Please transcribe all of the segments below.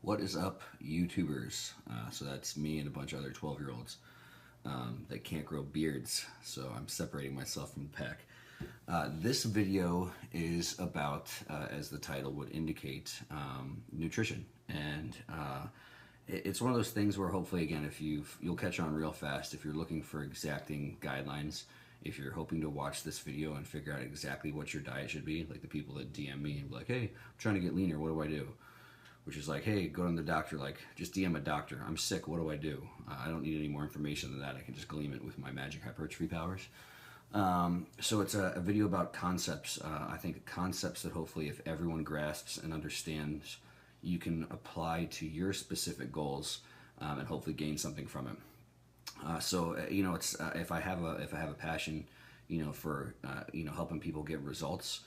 What is up, YouTubers? So that's me and a bunch of other 12-year-olds that can't grow beards. So I'm separating myself from the pack. This video is about, as the title would indicate, nutrition. And it's one of those things where hopefully, again, if you'll catch on real fast if you're looking for exacting guidelines. If you're hoping to watch this video and figure out exactly what your diet should be, like the people that DM me and be like, hey, I'm trying to get leaner, what do I do? Which is like, hey, go to the doctor, like, just DM a doctor. I'm sick, what do I do? I don't need any more information than that. I can just glean it with my magic hypertrophy powers. So it's a video about concepts. I think concepts that hopefully if everyone grasps and understands, you can apply to your specific goals and hopefully gain something from it. It's if I have a passion, for helping people get results.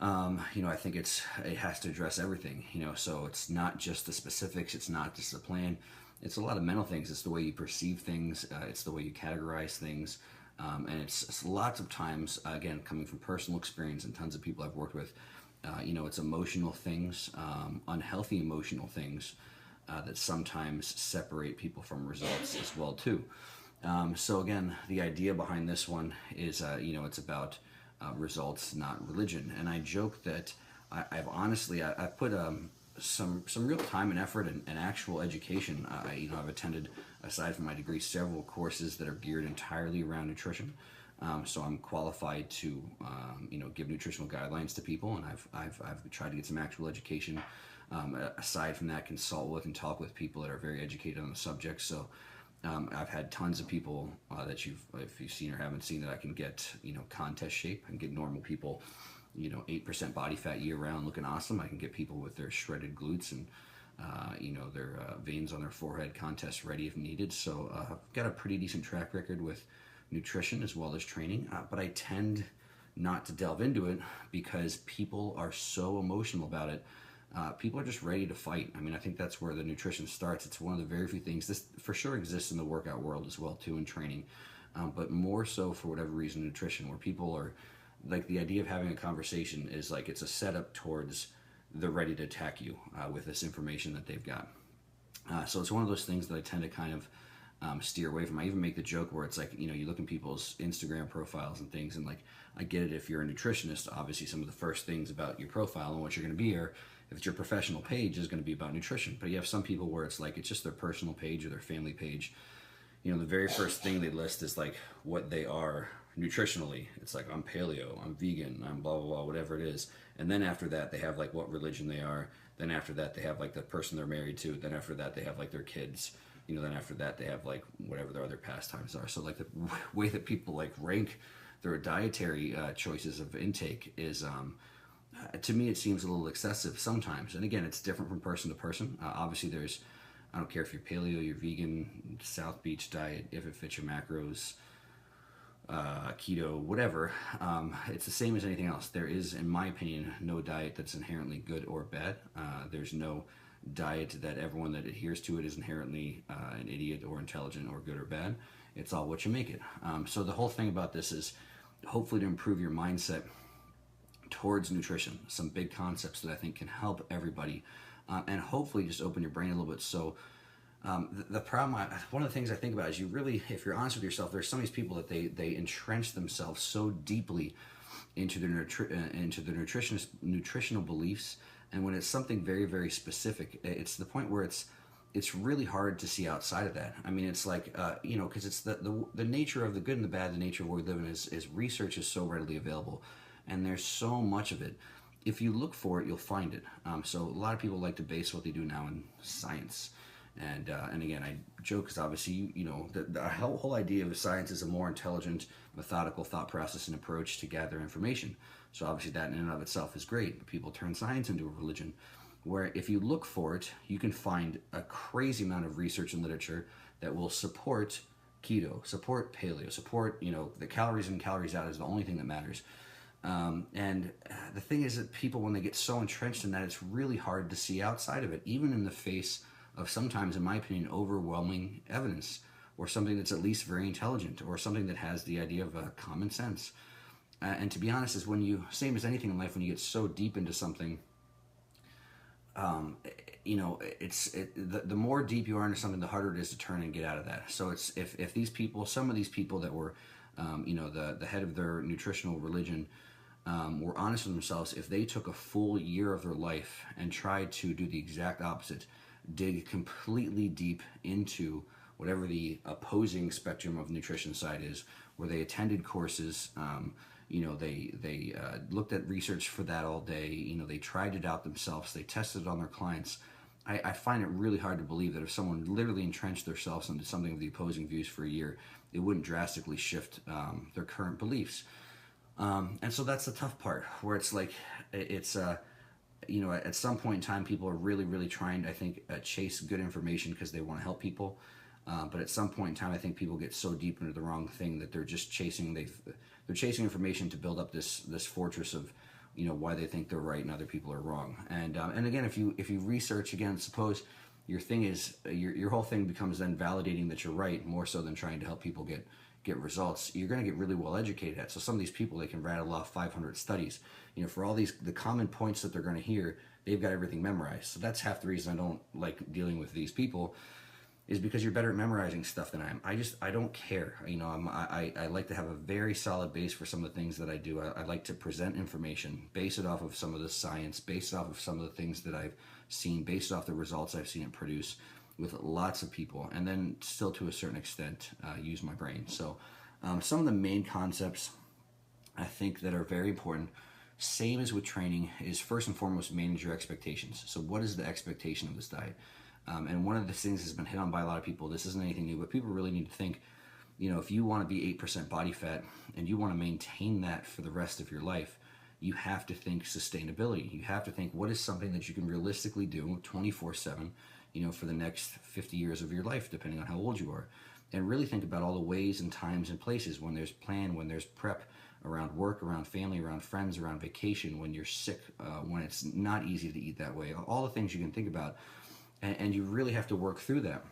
I think it has to address everything. So it's not just the specifics. It's not just the plan. It's a lot of mental things. It's the way you perceive things. It's the way you categorize things. And it's lots of times, again, coming from personal experience and tons of people I've worked with. It's emotional things, unhealthy emotional things. That sometimes separate people from results as well too. So again, the idea behind this one is, it's about results, not religion. And I joke that I've put some real time and effort and actual education. I've attended, aside from my degree, several courses that are geared entirely around nutrition. So I'm qualified to, give nutritional guidelines to people, and I've tried to get some actual education. Aside from that, consult with and talk with people that are very educated on the subject. So I've had tons of people that if you've seen or haven't seen, that I can get, contest shape and get normal people, 8% body fat year round looking awesome. I can get people with their shredded glutes and, their veins on their forehead contest ready if needed. So I've got a pretty decent track record with nutrition as well as training, but I tend not to delve into it because people are so emotional about it. People are just ready to fight. I mean, I think that's where the nutrition starts. It's one of the very few things. This for sure exists in the workout world as well too, in training, but more so for whatever reason, nutrition, where people are like, the idea of having a conversation is like it's a setup towards they're ready to attack you with this information that they've got. So it's one of those things that I tend to kind of steer away from. I even make the joke where it's like, you look in people's Instagram profiles and things, and like, I get it if you're a nutritionist, obviously some of the first things about your profile and what you're going to be are, if it's your professional page, is going to be about nutrition. But you have some people where it's like, it's just their personal page or their family page. The very first thing they list is like what they are nutritionally. It's like, I'm paleo, I'm vegan, I'm blah, blah, blah, whatever it is. And then after that, they have like what religion they are. Then after that, they have like the person they're married to. Then after that, they have like their kids. Then after that, they have like whatever their other pastimes are. So like the way that people like rank their dietary choices of intake is, to me, it seems a little excessive sometimes. And again, it's different from person to person. Obviously, I don't care if you're paleo, you're vegan, South Beach diet, if it fits your macros, keto, whatever. It's the same as anything else. There is, in my opinion, no diet that's inherently good or bad. There's no diet that everyone that adheres to it is inherently an idiot or intelligent or good or bad. It's all what you make it. So the whole thing about this is hopefully to improve your mindset towards nutrition. Some big concepts that I think can help everybody, and hopefully just open your brain a little bit. So the problem, one of the things I think about is, you really, if you're honest with yourself, there's some of these people that they entrench themselves so deeply into their nutritional beliefs, and when it's something very, very specific, it's the point where it's really hard to see outside of that. I mean, it's like, because it's the nature of the good and the bad, the nature of where we live in is research is so readily available, and there's so much of it. If you look for it, you'll find it. So a lot of people like to base what they do now in science. And again, I joke because obviously, the whole idea of science is a more intelligent, methodical thought process and approach to gather information. So obviously that in and of itself is great, but people turn science into a religion, where if you look for it, you can find a crazy amount of research and literature that will support keto, support paleo, support, the calories in, calories out is the only thing that matters. And the thing is that people, when they get so entrenched in that, it's really hard to see outside of it, even in the face of sometimes, in my opinion, overwhelming evidence, or something that's at least very intelligent, or something that has the idea of common sense. And to be honest, is when you, same as anything in life, when you get so deep into something, you know, the more deep you are into something, the harder it is to turn and get out of that. So it's if these people, some of these people that were, you know, the head of their nutritional religion, were honest with themselves, if they took a full year of their life and tried to do the exact opposite, dig completely deep into whatever the opposing spectrum of nutrition side is, where they attended courses, you know, they looked at research for that all day, you know, they tried it out themselves, they tested it on their clients. I find it really hard to believe that if someone literally entrenched themselves into something of the opposing views for a year, it wouldn't drastically shift their current beliefs. And so that's the tough part, where it's like, it's, you know, at some point in time, people are really, really trying to, I think, chase good information because they want to help people. But at some point in time, I think people get so deep into the wrong thing that they're just chasing, they're chasing information to build up this fortress of, you know, why they think they're right and other people are wrong. And again, if you research, again, suppose your thing is, your whole thing becomes then validating that you're right more so than trying to help people get results, you're going to get really well educated at. So some of these people, they can rattle off 500 studies. You know, for all the common points that they're going to hear, they've got everything memorized. So that's half the reason I don't like dealing with these people, is because you're better at memorizing stuff than I am. I don't care. You know, I like to have a very solid base for some of the things that I do. I like to present information, base it off of some of the science, base it off of some of the things that I've seen, base it off the results I've seen it produce with lots of people, and then still to a certain extent use my brain. So some of the main concepts I think that are very important, same as with training, is first and foremost manage your expectations. So what is the expectation of this diet? And one of the things that's been hit on by a lot of people, this isn't anything new, but people really need to think, you know, if you want to be 8% body fat and you want to maintain that for the rest of your life, you have to think sustainability. You have to think, what is something that you can realistically do 24/7, you know, for the next 50 years of your life, depending on how old you are. And really think about all the ways and times and places when there's plan, when there's prep around work, around family, around friends, around vacation, when you're sick, when it's not easy to eat that way, all the things you can think about. And you really have to work through that,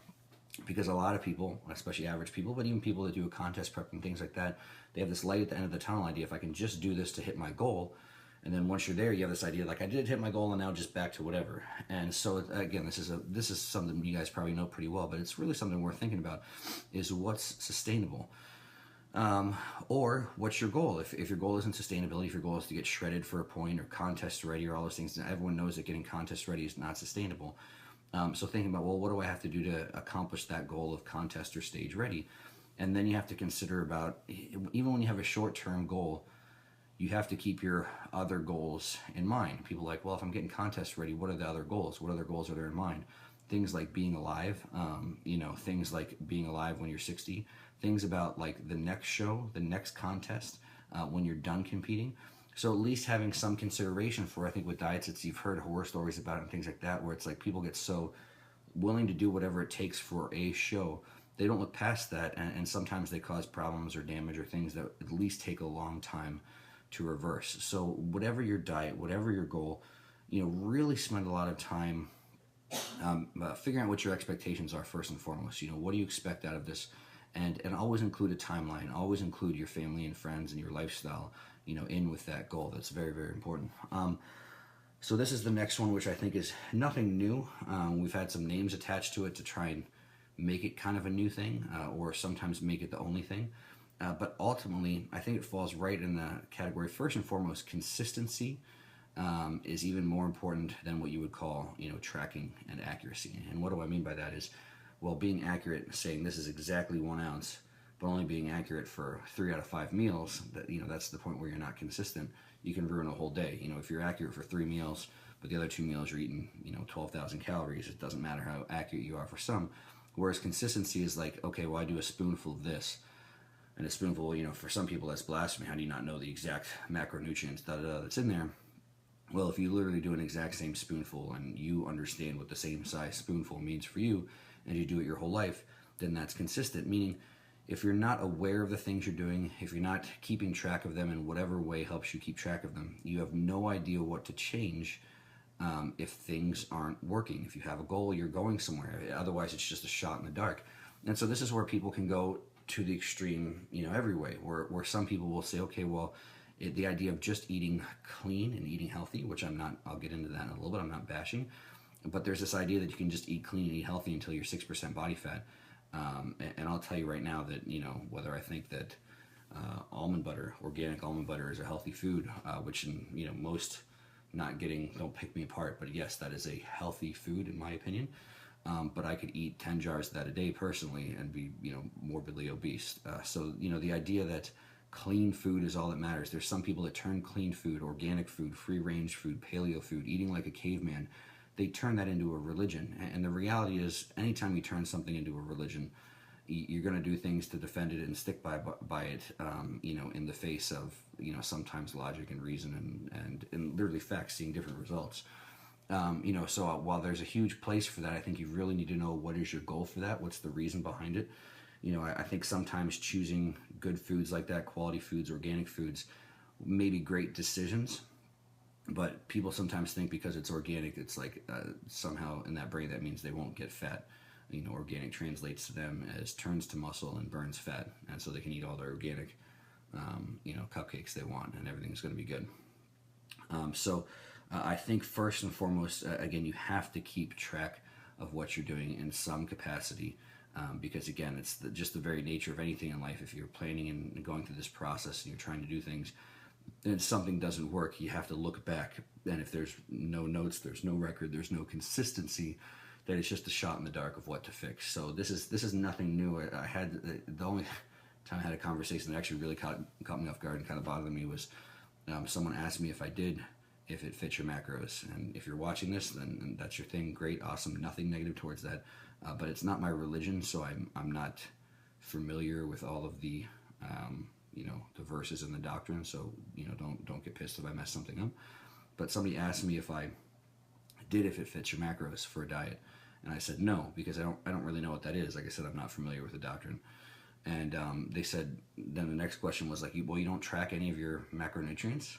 because a lot of people, especially average people, but even people that do a contest prep and things like that, they have this light at the end of the tunnel idea. If I can just do this to hit my goal, and then once you're there, you have this idea like, I did hit my goal and now just back to whatever. And so again, this is something you guys probably know pretty well, but it's really something worth thinking about, is what's sustainable. Or what's your goal? If your goal isn't sustainability, if your goal is to get shredded for a point or contest ready or all those things, everyone knows that getting contest ready is not sustainable. So thinking about, well, what do I have to do to accomplish that goal of contest or stage ready? And then you have to consider about, even when you have a short-term goal, you have to keep your other goals in mind. People are like, well, if I'm getting contest ready, what are the other goals? What other goals are there in mind? Things like being alive, you know, things like being alive when you're 60, things about like the next show, the next contest, when you're done competing. So at least having some consideration for, I think with diets, it's, you've heard horror stories about it and things like that, where it's like people get so willing to do whatever it takes for a show, they don't look past that, and sometimes they cause problems or damage or things that at least take a long time to reverse. So whatever your diet, whatever your goal, you know, really spend a lot of time figuring out what your expectations are first and foremost. You know, what do you expect out of this? And always include a timeline. Always include your family and friends and your lifestyle, you know, in with that goal. That's very, very important. So this is the next one, which I think is nothing new. We've had some names attached to it to try and make it kind of a new thing, or sometimes make it the only thing. But ultimately, I think it falls right in the category, first and foremost, consistency is even more important than what you would call, you know, tracking and accuracy. And what do I mean by that is, well, being accurate, saying this is exactly 1 ounce, but only being accurate for 3 out of 5 meals, that, you know, that's the point where you're not consistent. You can ruin a whole day. You know, if you're accurate for 3 meals, but the other 2 meals you're eating, you know, 12,000 calories, it doesn't matter how accurate you are for some. Whereas consistency is like, okay, well, I do a spoonful of this, and a spoonful, you know, for some people that's blasphemy. How do you not know the exact macronutrients that's in there? Well, if you literally do an exact same spoonful and you understand what the same size spoonful means for you, and you do it your whole life, then that's consistent. Meaning, if you're not aware of the things you're doing, if you're not keeping track of them in whatever way helps you keep track of them, you have no idea what to change if things aren't working. If you have a goal, you're going somewhere. Otherwise, it's just a shot in the dark. And so this is where people can go to the extreme, you know, every way, where some people will say, okay, well, the idea of just eating clean and eating healthy, which I'm not, I'll get into that in a little bit, I'm not bashing, But there's this idea that you can just eat clean and eat healthy until you're 6% body fat. And I'll tell you right now that, whether I think that almond butter, organic almond butter, is a healthy food, which, most not getting, don't pick me apart, but yes, that is a healthy food in my opinion. But I could eat 10 jars of that a day personally and be, morbidly obese. So, the idea that clean food is all that matters. There's some people that turn clean food, organic food, free range food, paleo food, eating like a caveman, they turn that into a religion. And the reality is, anytime you turn something into a religion, you're going to do things to defend it and stick by it, in the face of, sometimes logic and reason and literally facts, seeing different results. So while there's a huge place for that, I think you really need to know what is your goal for that, what's the reason behind it. I think sometimes choosing good foods like that, quality foods, organic foods, may be great decisions, but people sometimes think because it's organic, it's like somehow in that brain that means they won't get fat. Organic translates to them as turns to muscle and burns fat, and so they can eat all their organic, cupcakes they want, and everything's going to be good. I think first and foremost, again, you have to keep track of what you're doing in some capacity, because again, it's just the very nature of anything in life. If you're planning and going through this process and you're trying to do things, and something doesn't work, you have to look back. And if there's no notes, there's no record, there's no consistency, that it's just a shot in the dark of what to fix. So this is nothing new. I had the only time I had a conversation that actually really caught me off guard and kind of bothered me was someone asked me if it fits your macros. And if you're watching this, then that's your thing. Great, awesome, nothing negative towards that. But it's not my religion, so I'm not familiar with all of the the verses in the doctrine. So don't get pissed if I mess something up. But somebody asked me if it fits your macros for a diet, and I said no, because I don't really know what that is. Like I said, I'm not familiar with the doctrine. And they said, then the next question was like, well, you don't track any of your macronutrients?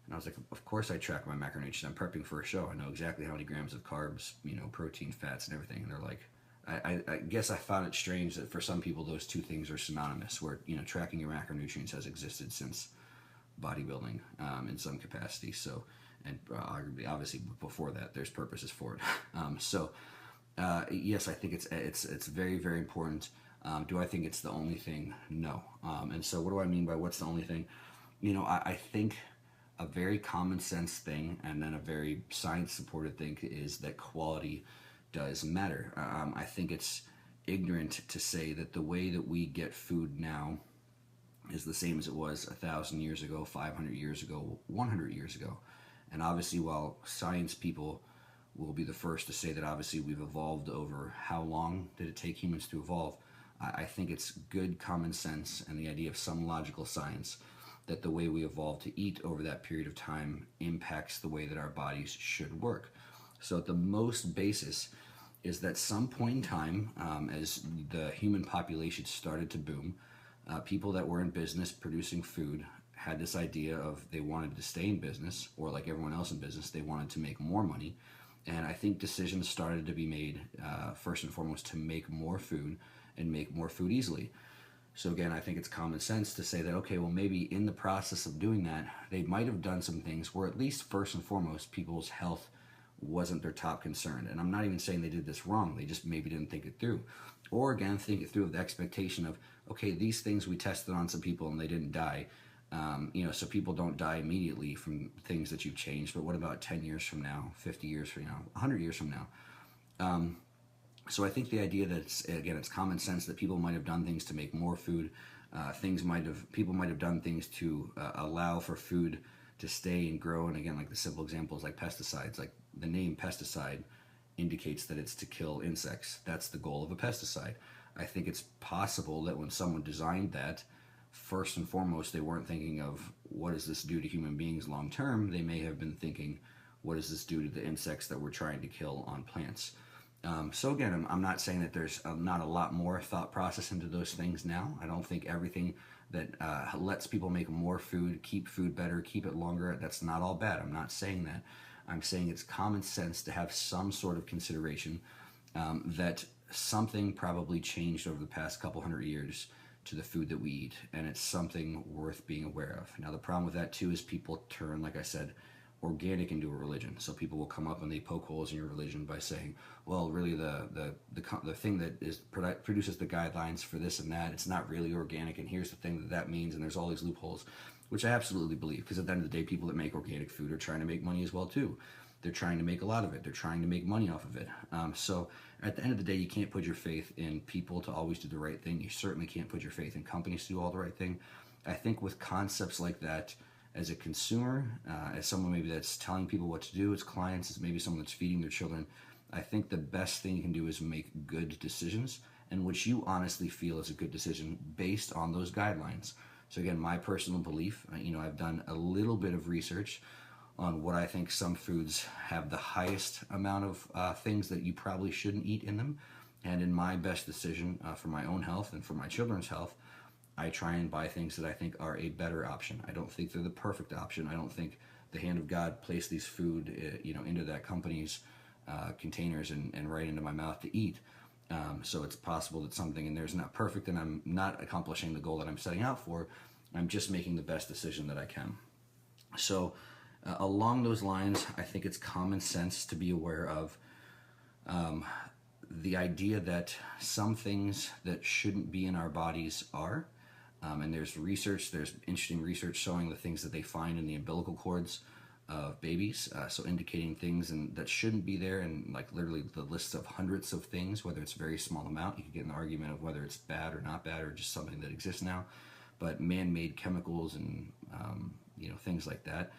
And I was like, of course I track my macronutrients. I'm prepping for a show. I know exactly how many grams of carbs, protein, fats, and everything. And they're like, I guess I found it strange that for some people those two things are synonymous, where, tracking your macronutrients has existed since bodybuilding in some capacity. So, and obviously before that, there's purposes for it. Yes, I think it's very, very important. Do I think it's the only thing? No. And so what do I mean by what's the only thing? I think a very common sense thing, and then a very science supported thing, is that quality does matter. I think it's ignorant to say that the way that we get food now is the same as it was 1,000 years ago, 500 years ago, 100 years ago. And obviously, while science people will be the first to say that obviously we've evolved over how long did it take humans to evolve, I think it's good common sense and the idea of some logical science that the way we evolved to eat over that period of time impacts the way that our bodies should work. So at the most basis is that some point in time, as the human population started to boom, people that were in business producing food had this idea of they wanted to stay in business, or like everyone else in business, they wanted to make more money. And I think decisions started to be made, first and foremost, to make more food and make more food easily. So again, I think it's common sense to say that, okay, well, maybe in the process of doing that, they might have done some things where at least first and foremost, people's health wasn't their top concern. And I'm not even saying they did this wrong. They just maybe didn't think it through. Or again, think it through with the expectation of, okay, these things we tested on some people and they didn't die. So people don't die immediately from things that you've changed. But what about 10 years from now, 50 years from now, 100 years from now? So I think the idea that it's common sense that people might have done things to make more food. People might have done things to allow for food to stay and grow. And again, like the simple examples like pesticides, like the name pesticide indicates that it's to kill insects. That's the goal of a pesticide. I think it's possible that when someone designed that, first and foremost, they weren't thinking of what does this do to human beings long term. They may have been thinking, what does this do to the insects that we're trying to kill on plants? So again, I'm not saying that there's not a lot more thought process into those things now. I don't think everything that lets people make more food, keep food better, keep it longer, that's not all bad. I'm not saying that. I'm saying it's common sense to have some sort of consideration that something probably changed over the past couple hundred years to the food that we eat, and it's something worth being aware of. Now, the problem with that too is people turn, like I said, organic into a religion. So people will come up and they poke holes in your religion by saying, well, really the thing that produces the guidelines for this and that, it's not really organic, and here's the thing that means, and there's all these loopholes, which I absolutely believe, because at the end of the day, people that make organic food are trying to make money as well too. They're trying to make a lot of it. They're trying to make money off of it. So at the end of the day, you can't put your faith in people to always do the right thing. You certainly can't put your faith in companies to do all the right thing. I think with concepts like that, as a consumer, as someone maybe that's telling people what to do, as clients, as maybe someone that's feeding their children, I think the best thing you can do is make good decisions, and which you honestly feel is a good decision based on those guidelines. So again, my personal belief, I've done a little bit of research on what I think some foods have the highest amount of things that you probably shouldn't eat in them. And in my best decision for my own health and for my children's health, I try and buy things that I think are a better option. I don't think they're the perfect option. I don't think the hand of God placed these food, into that company's containers and right into my mouth to eat. So it's possible that something in there is not perfect, and I'm not accomplishing the goal that I'm setting out for. I'm just making the best decision that I can. So along those lines, I think it's common sense to be aware of the idea that some things that shouldn't be in our bodies are. And there's interesting research showing the things that they find in the umbilical cords of babies, so indicating things that shouldn't be there, and like literally the lists of hundreds of things, whether it's a very small amount. You could get an argument of whether it's bad or not bad, or just something that exists now, but man-made chemicals and things like that.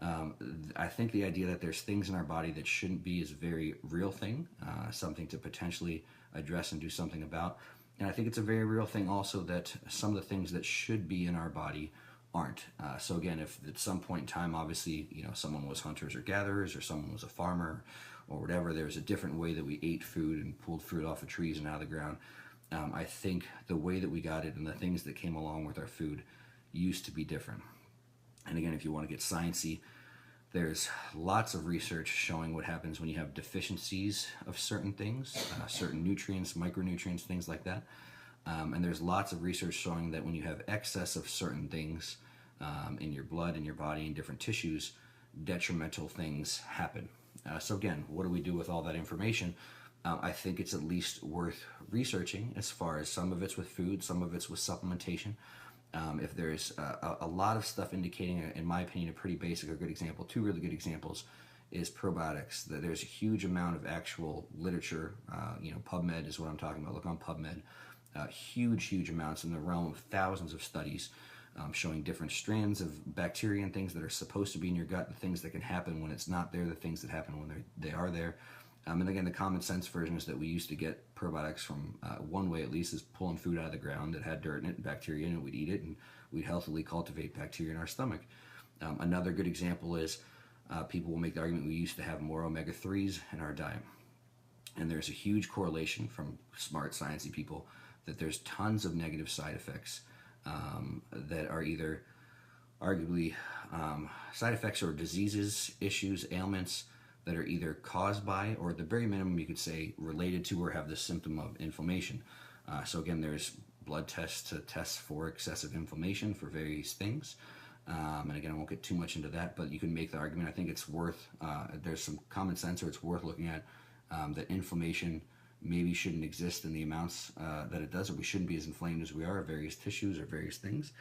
I think the idea that there's things in our body that shouldn't be is a very real thing, something to potentially address and do something about. And I think it's a very real thing also that some of the things that should be in our body aren't. So again, if at some point in time, obviously, someone was hunters or gatherers, or someone was a farmer or whatever, there's a different way that we ate food and pulled fruit off of trees and out of the ground. I think the way that we got it and the things that came along with our food used to be different. And again, if you want to get sciencey, there's lots of research showing what happens when you have deficiencies of certain things, certain nutrients, micronutrients, things like that. And there's lots of research showing that when you have excess of certain things in your blood, in your body, in different tissues, detrimental things happen. So again, what do we do with all that information? I think it's at least worth researching, as far as some of it's with food, some of it's with supplementation. If there's a lot of stuff indicating, in my opinion, a pretty basic or good example, two really good examples, is probiotics. There's a huge amount of actual literature, PubMed is what I'm talking about. Look on PubMed. Huge amounts, in the realm of thousands of studies showing different strands of bacteria and things that are supposed to be in your gut, the things that can happen when it's not there, the things that happen when they are there. And again, the common sense version is that we used to get probiotics from, one way at least, is pulling food out of the ground that had dirt in it and bacteria in it. We'd eat it and we'd healthily cultivate bacteria in our stomach. Another good example is people will make the argument we used to have more omega-3s in our diet. And there's a huge correlation from smart, sciencey people that there's tons of negative side effects that are either arguably side effects or diseases, issues, ailments that are either caused by, or at the very minimum you could say related to, or have the symptom of inflammation. So again, there's blood tests to test for excessive inflammation for various things. And again, I won't get too much into that, but you can make the argument. I think it's worth, there's some common sense, or it's worth looking at that inflammation maybe shouldn't exist in the amounts that it does, or we shouldn't be as inflamed as we are, various tissues or various things.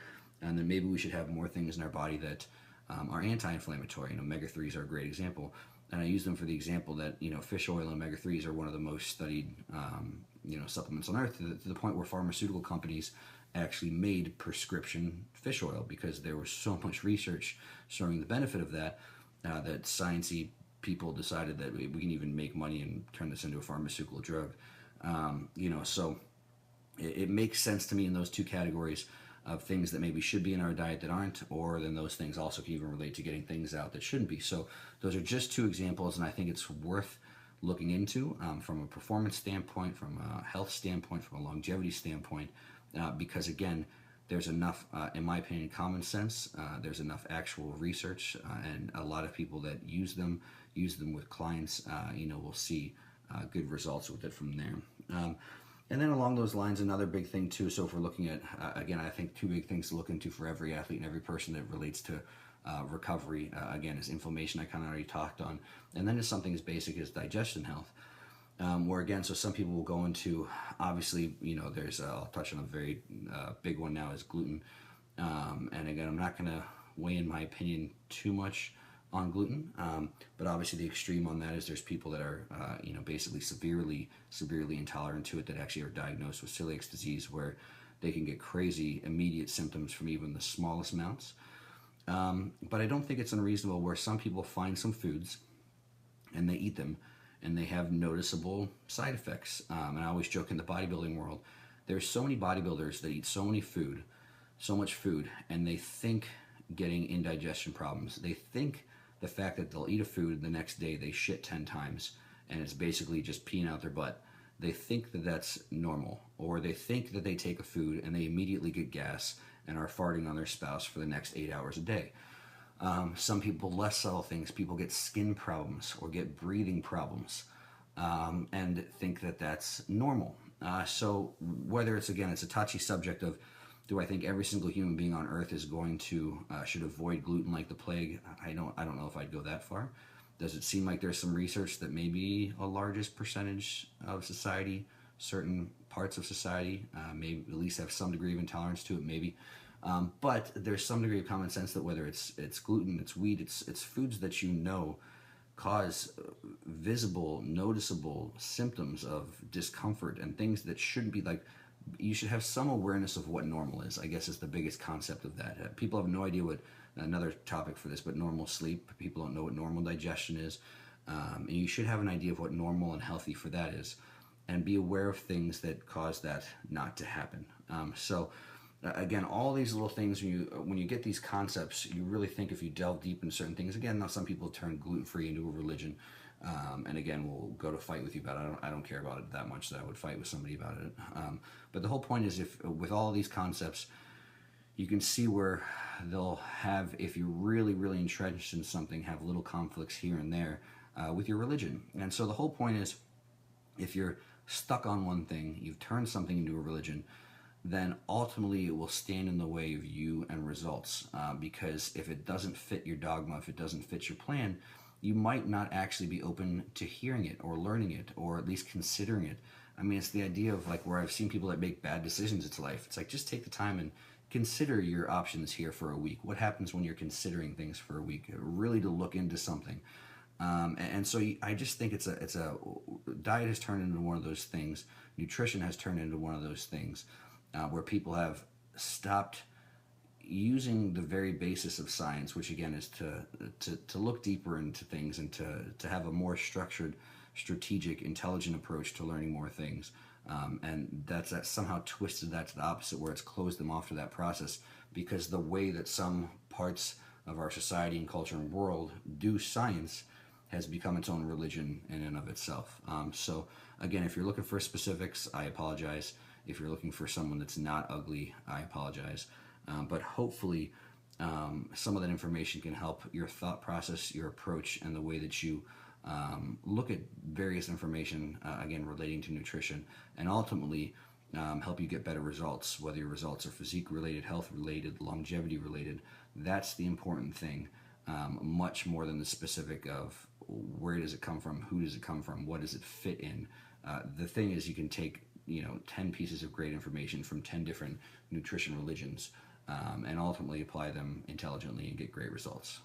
And then maybe we should have more things in our body that are anti-inflammatory. Omega-3s are a great example. And I use them for the example that, fish oil and omega-3s are one of the most studied, supplements on earth, to the point where pharmaceutical companies actually made prescription fish oil, because there was so much research showing the benefit of that, that sciencey people decided that we can even make money and turn this into a pharmaceutical drug. So it makes sense to me in those two categories of things that maybe should be in our diet that aren't, or then those things also can even relate to getting things out that shouldn't be. So those are just two examples, and I think it's worth looking into from a performance standpoint, from a health standpoint, from a longevity standpoint, because again, there's enough, in my opinion, common sense. There's enough actual research, and a lot of people that use them with clients, will see good results with it from there. And then along those lines, another big thing too, so if we're looking at, again, I think two big things to look into for every athlete and every person that relates to recovery, again, is inflammation I kind of already talked on, and then just something as basic as digestion health. Where again, so some people will go into, obviously, there's, I'll touch on a very big one now, is gluten. And again, I'm not going to weigh in my opinion too much on gluten, but obviously the extreme on that is there's people that are, basically severely intolerant to it, that actually are diagnosed with celiac disease, where they can get crazy immediate symptoms from even the smallest amounts. But I don't think it's unreasonable where some people find some foods and they eat them and they have noticeable side effects. And I always joke, in the bodybuilding world, there's so many bodybuilders that eat so much food, and they think getting indigestion problems. They think the fact that they'll eat a food, the next day they shit 10 times and it's basically just peeing out their butt. They think that that's normal, or they think that they take a food and they immediately get gas and are farting on their spouse for the next 8 hours a day. Some people, less subtle things, people get skin problems or get breathing problems, and think that that's normal. So whether it's a touchy subject of, do I think every single human being on earth is going to, should avoid gluten like the plague? I don't know if I'd go that far. Does it seem like there's some research that maybe a largest percentage of society, certain parts of society, maybe at least have some degree of intolerance to it, maybe. But there's some degree of common sense that whether it's gluten, it's wheat, it's foods that cause visible, noticeable symptoms of discomfort and things that shouldn't be. Like, you should have some awareness of what normal is, I guess, is the biggest concept of that. People have no idea what, another topic for this, but normal sleep. People don't know what normal digestion is. And you should have an idea of what normal and healthy for that is, and be aware of things that cause that not to happen. Again, all these little things, when you get these concepts, you really think, if you delve deep in certain things. Again, now some people turn gluten-free into a religion, and again, we'll go to fight with you about it. I don't care about it that much that I would fight with somebody about it. But the whole point is, if with all these concepts, you can see where they'll have, if you're really entrenched in something, have little conflicts here and there with your religion. And so the whole point is, if you're stuck on one thing, you've turned something into a religion, then ultimately it will stand in the way of you and results. Because if it doesn't fit your dogma, if it doesn't fit your plan, you might not actually be open to hearing it or learning it, or at least considering it. I mean, it's the idea of, like, where I've seen people that make bad decisions in life. It's like, just take the time and consider your options here for a week. What happens when you're considering things for a week? Really to look into something. And so I just think it's a diet has turned into one of those things. Nutrition has turned into one of those things where people have stopped using the very basis of science, which again is to look deeper into things and to have a more structured, strategic, intelligent approach to learning more things. And that's somehow twisted that to the opposite, where it's closed them off to that process, because the way that some parts of our society and culture and world do science has become its own religion in and of itself. So again, if you're looking for specifics, I apologize. If you're looking for someone that's not ugly, I apologize. But hopefully some of that information can help your thought process, your approach, and the way that you look at various information, again, relating to nutrition, and ultimately help you get better results, whether your results are physique related, health related, longevity related. That's the important thing, much more than the specific of where does it come from, who does it come from, what does it fit in. The thing is, you can take 10 pieces of great information from 10 different nutrition religions and ultimately apply them intelligently and get great results.